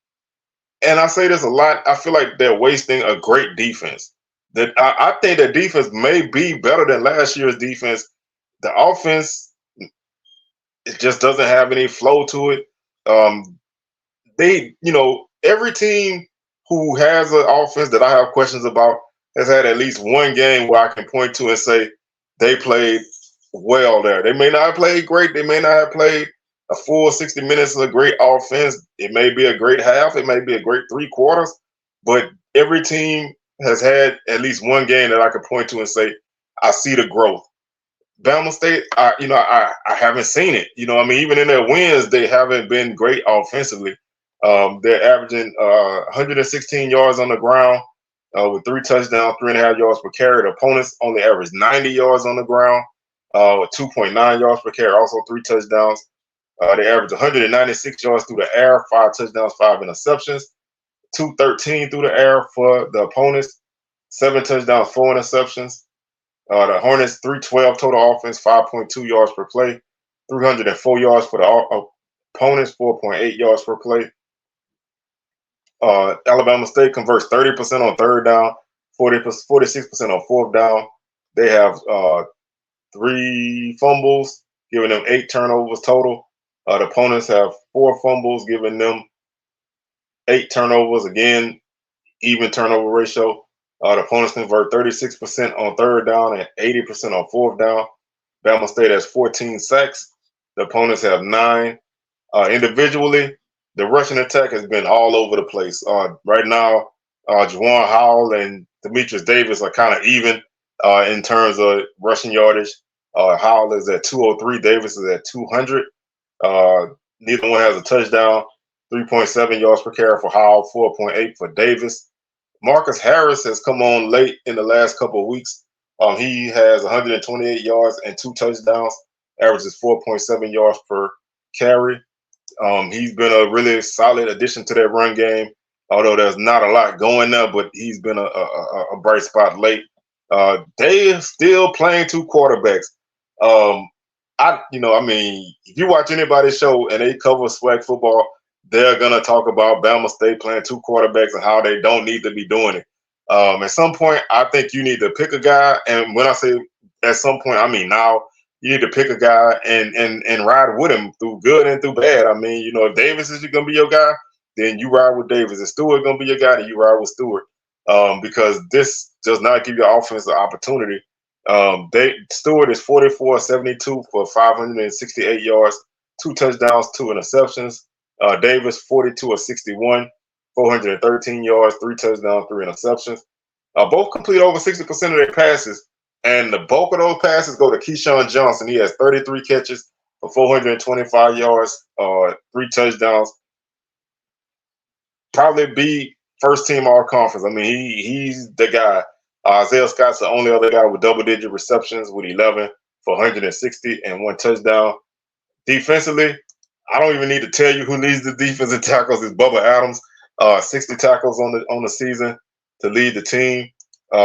And I say this a lot. I feel like they're wasting a great defense. That I think their defense may be better than last year's defense. The offense, it just doesn't have any flow to it. Every team who has an offense that I have questions about has had at least one game where I can point to and say they played well there. They may not have played great. They may not have played a full 60 minutes of a great offense. It may be a great half. It may be a great 3 quarters. But every team has had at least one game that I could point to and say, I see the growth. Bama State, I haven't seen it. Even in their wins, they haven't been great offensively. They're averaging 116 yards on the ground with 3 touchdowns, 3.5 yards per carry. The opponents only average 90 yards on the ground. With 2.9 yards per carry, also 3 touchdowns. They average 196 yards through the air, 5 touchdowns, 5 interceptions, 213 through the air for the opponents, 7 touchdowns, 4 interceptions. The Hornets 312 total offense, 5.2 yards per play, 304 yards for the opponents, 4.8 yards per play. Alabama State converts 30% on 3rd down, 46% on 4th down. They have 3 fumbles, giving them 8 turnovers total. The opponents have 4 fumbles, giving them 8 turnovers. Again, even turnover ratio. The opponents convert 36% on 3rd down and 80% on 4th down. Bama State has 14 sacks. The opponents have 9. Individually, the rushing attack has been all over the place. Right now, Juwan Howell and Demetrius Davis are kind of even in terms of rushing yardage. Howell is at 203. Davis is at 200. Neither one has a touchdown. 3.7 yards per carry for Howell, 4.8 for Davis. Marcus Harris has come on late in the last couple of weeks He has 128 yards and 2 touchdowns, averages 4.7 yards per carry. He's been a really solid addition to that run game, although there's not a lot going there, but he's been a bright spot late. They still playing two quarterbacks. If you watch anybody's show and they cover SWAC football, they're gonna talk about Bama State playing two quarterbacks and how they don't need to be doing it. At some point, I think you need to pick a guy, and when I say at some point, I mean now. You need to pick a guy and ride with him through good and through bad. I mean, if Davis is gonna be your guy, then you ride with Davis. If Stewart gonna be your guy, then you ride with Stewart. Because this does not give your offense an opportunity. Stewart is 44-72 for 568 yards, 2 touchdowns, 2 interceptions. Davis 42-61, 413 yards, 3 touchdowns, 3 interceptions. Both complete over 60% of their passes. And the bulk of those passes go to Keyshawn Johnson. He has 33 catches for 425 yards, 3 touchdowns. Probably be first team all conference. I mean, he's the guy. Isaiah Scott's the only other guy with double-digit receptions with 11 for 160 and 1 touchdown. Defensively, I don't even need to tell you who leads the defensive tackles is Bubba Adams. 60 tackles on the season to lead the team.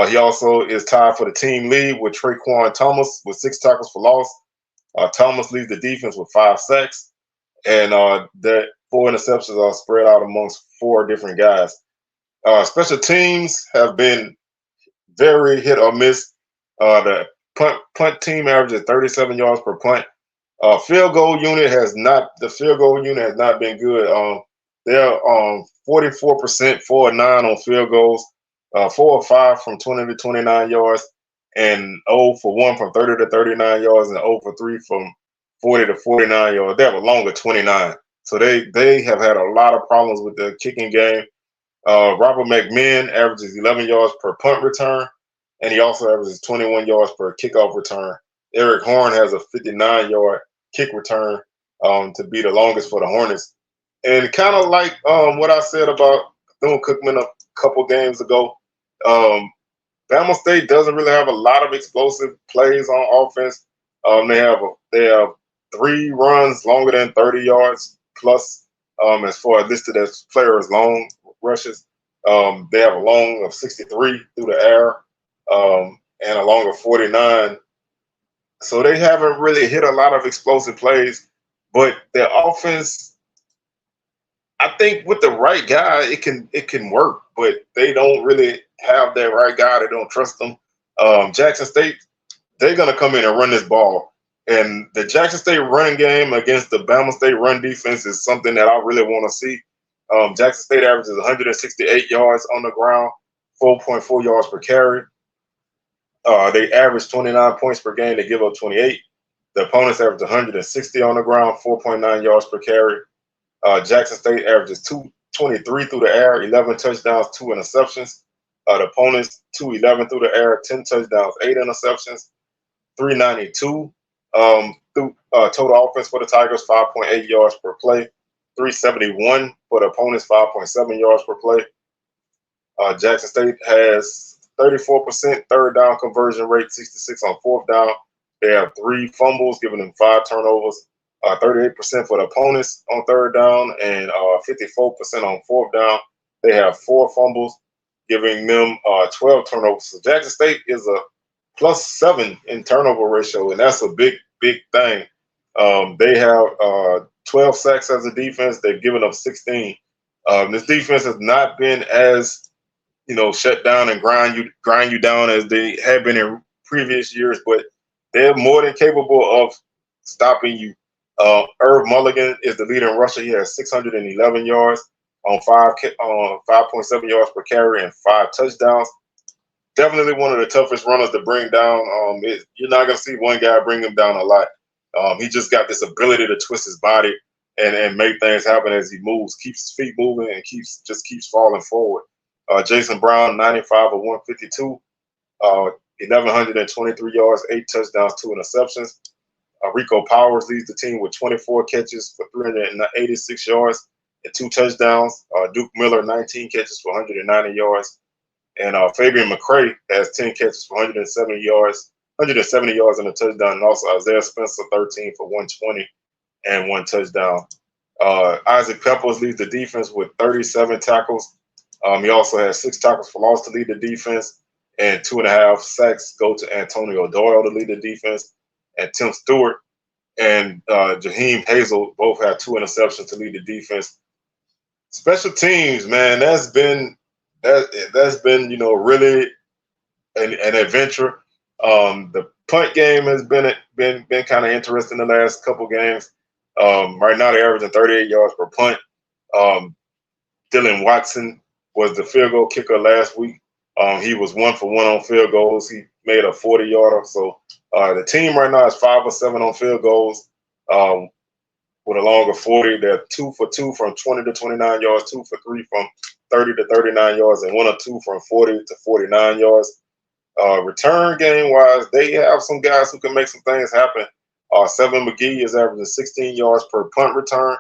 He also is tied for the team lead with Traquan Thomas with 6 tackles for loss. Thomas leads the defense with 5 sacks, and the 4 interceptions are spread out amongst 4 different guys. Special teams have been very hit or miss. The punt team averages 37 yards per punt. Field goal unit has not been good. They're 44%, 4-9 on field goals. 4 of 5 from 20 to 29 yards, and 0 for 1 from 30 to 39 yards, and 0 for 3 from 40 to 49 yards. They have a longer 29. So they have had a lot of problems with the kicking game. Robert McMinn averages 11 yards per punt return, and he also averages 21 yards per kickoff return. Eric Horn has a 59-yard kick return to be the longest for the Hornets. And kind of like what I said about Bethune-Cookman a couple games ago, Bama State doesn't really have a lot of explosive plays on offense. They have 3 runs longer than 30 yards plus as far as listed as players' long rushes. They have a long of 63 through the air and a long of 49. So they haven't really hit a lot of explosive plays, but their offense, I think with the right guy, it can work, but they don't really have that right guy. They don't trust them. Jackson State, they're going to come in and run this ball. And the Jackson State running game against the Bama State run defense is something that I really want to see. Jackson State averages 168 yards on the ground, 4.4 yards per carry. They average 29 points per game. They give up 28. The opponents average 160 on the ground, 4.9 yards per carry. Jackson State averages 223 through the air, 11 touchdowns, 2 interceptions. The opponents 211 through the air, 10 touchdowns, 8 interceptions. 392 through total offense for the Tigers, 5.8 yards per play. 371 for the opponents, 5.7 yards per play. Jackson State has 34% third down conversion rate, 66 on fourth down. They have 3 fumbles, giving them 5 turnovers. 38% for the opponents on third down, and 54% on fourth down. They have 4 fumbles, giving them 12 turnovers. So Jackson State is a +7 in turnover ratio, and that's a big thing. They have 12 sacks as a defense. They've given up 16. This defense has not been as shut down and grind you down as they have been in previous years, but they're more than capable of stopping you. Irv Mulligan is the leader in rusher. He has 611 yards on 5.7 yards per carry and 5 touchdowns. Definitely one of the toughest runners to bring down. You're not going to see one guy bring him down a lot. He just got this ability to twist his body and make things happen as he moves, keeps his feet moving, and keeps falling forward. Jason Brown, 95 of 152, 1,123 yards, 8 touchdowns, 2 interceptions. Rico Powers leads the team with 24 catches for 386 yards and 2 touchdowns. Duke Miller, 19 catches for 190 yards. And Fabian McCray has 10 catches for 170 yards, and a touchdown. And also Isaiah Spencer, 13 for 120 and 1 touchdown. Isaac Peppers leads the defense with 37 tackles. He also has 6 tackles for loss to lead the defense, and 2.5 sacks go to Antonio Doyle to lead the defense. And Tim Stewart and Jaheim Hazel both have 2 interceptions to lead the defense. Special teams, man, that's been really an adventure. The punt game has been kind of interesting the last couple games. Right now they're averaging 38 yards per punt. Dylan Watson was the field goal kicker last week. He was 1 for 1 on field goals. He made a 40-yarder. So the team right now is 5 for 7 on field goals. With a longer 40, they're 2 for 2 from 20 to 29 yards, 2 for 3 from 30 to 39 yards, and 1 or 2 from 40 to 49 yards. Return game wise, they have some guys who can make some things happen. Seven McGee is averaging 16 yards per punt return.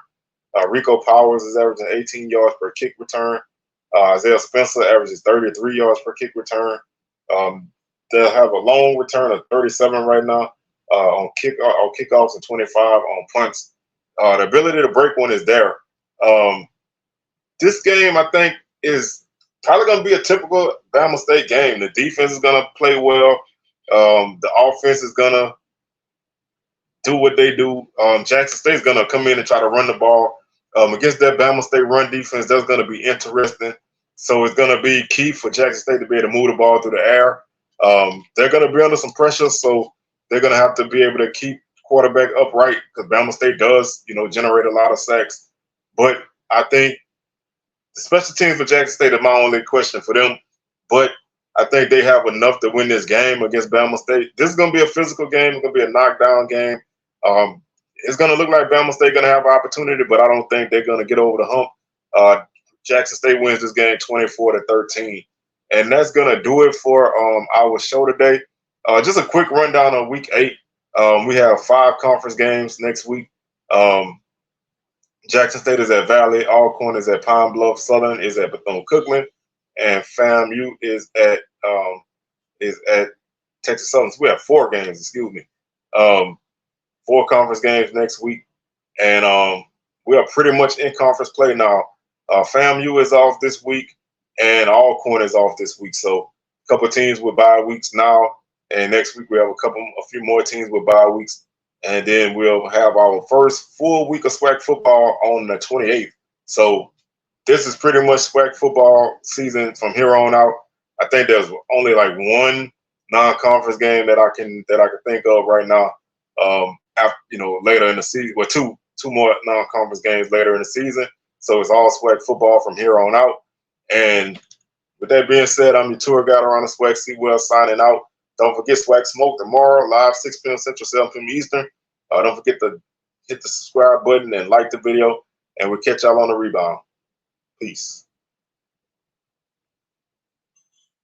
Rico Powers is averaging 18 yards per kick return. Isaiah Spencer averages 33 yards per kick return. They'll have a long return of 37 right now on kickoffs and 25 on punts. The ability to break one is there. This game, I think, is probably going to be a typical Bama State game. The defense is going to play well. The offense is going to do what they do. Jackson State is going to come in and try to run the ball. Against that Bama State run defense, that's going to be interesting. So it's going to be key for Jackson State to be able to move the ball through the air. They're going to be under some pressure, so they're going to have to be able to keep quarterback upright because Bama State does, generate a lot of sacks. But I think the special teams for Jackson State is my only question for them. But I think they have enough to win this game against Bama State. This is going to be a physical game. It's going to be a knockdown game. It's going to look like Bama State going to have an opportunity, but I don't think they're going to get over the hump. Jackson State wins this game 24-13. And that's going to do it for our show today. Just a quick rundown of Week 8. We have 5 conference games next week. Jackson State is at Valley, Alcorn is at Pine Bluff, Southern is at Bethune-Cookman, and FAMU is at Texas Southern. So we have 4 games, 4 conference games next week, and we are pretty much in conference play now. FAMU is off this week, and Alcorn is off this week. So a couple of teams with bye weeks now, and next week we have a few more teams with bye weeks. And then we'll have our first full week of SWAC football on the 28th. So this is pretty much SWAC football season from here on out. I think there's only like 1 non-conference game that I can think of right now. Later in the season, well, two more non-conference games later in the season. So it's all SWAC football from here on out. And with that being said, I'm your tour guide around the SWAC Seawell signing out. Don't forget SWAC Smoke tomorrow, live 6 p.m. Central, 7 p.m. Eastern. Don't forget to hit the subscribe button and like the video, and we'll catch y'all on the rebound. Peace.